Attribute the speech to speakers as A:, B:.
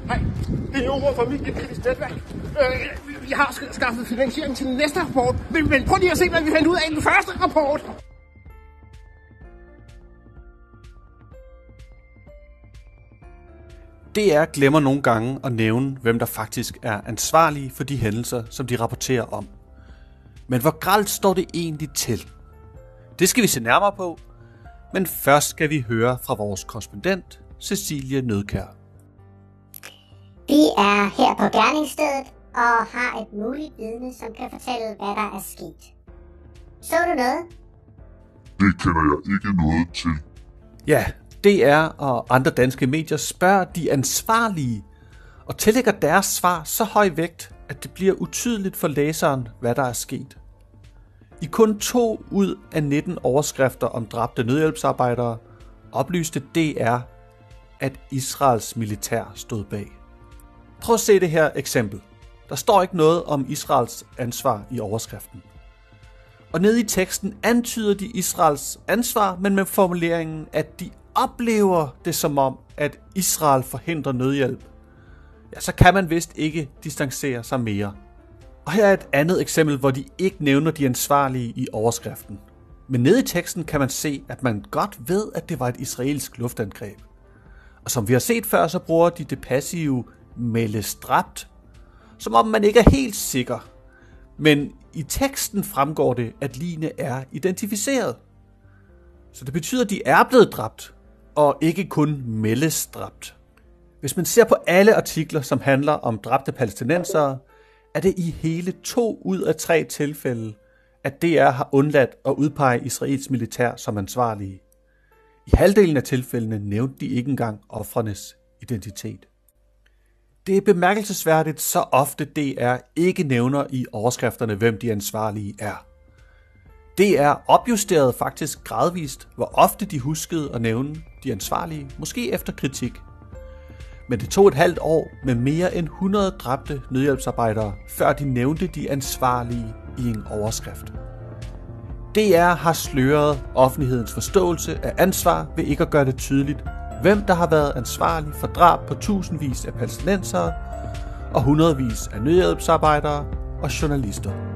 A: Hej, det er Jord Familiekritisk Netværk. Jeg har skaffet finansiering til den næste rapport, men prøv lige at se, hvad vi fandt ud af i den første rapport.
B: DR glemmer nogle gange at nævne, hvem der faktisk er ansvarlige for de hændelser, som de rapporterer om. Men hvor grelt står det egentlig til? Det skal vi se nærmere på, men først skal vi høre fra vores korrespondent, Cecilie Nødkjær.
C: Vi er her på gerningsstedet og har et muligt vidne, som kan fortælle, hvad der er sket. Så du noget?
D: Det kender jeg ikke noget til.
B: Ja, DR og andre danske medier spørger de ansvarlige og tillægger deres svar så høj vægt, at det bliver utydeligt for læseren, hvad der er sket. I kun 2 ud af 19 overskrifter om dræbte nødhjælpsarbejdere oplyste DR, at Israels militær stod bag. Prøv at se det her eksempel. Der står ikke noget om Israels ansvar i overskriften. Og nede i teksten antyder de Israels ansvar, men med formuleringen, at de oplever det som om, at Israel forhindrer nødhjælp. Ja, så kan man vist ikke distancere sig mere. Og her er et andet eksempel, hvor de ikke nævner de ansvarlige i overskriften. Men nede i teksten kan man se, at man godt ved, at det var et israelsk luftangreb. Og som vi har set før, så bruger de det passive meldes dræbt, som om man ikke er helt sikker. Men i teksten fremgår det, at ligene er identificeret. Så det betyder, at de er blevet dræbt, og ikke kun meldes dræbt. Hvis man ser på alle artikler, som handler om dræbte palæstinensere, er det i hele 2 ud af 3 tilfælde, at DR har undladt at udpege Israels militær som ansvarlige. I halvdelen af tilfældene nævnte de ikke engang ofrenes identitet. Det er bemærkelsesværdigt, så ofte DR ikke nævner i overskrifterne, hvem de ansvarlige er. DR opjusterede faktisk gradvist, hvor ofte de huskede at nævne de ansvarlige, måske efter kritik. Men det tog et halvt år med mere end 100 dræbte nødhjælpsarbejdere, før de nævnte de ansvarlige i en overskrift. DR har sløret offentlighedens forståelse af ansvar ved ikke at gøre det tydeligt, hvem der har været ansvarlig for drab på tusindvis af palæstinensere og hundredvis af nødhjælpsarbejdere og journalister.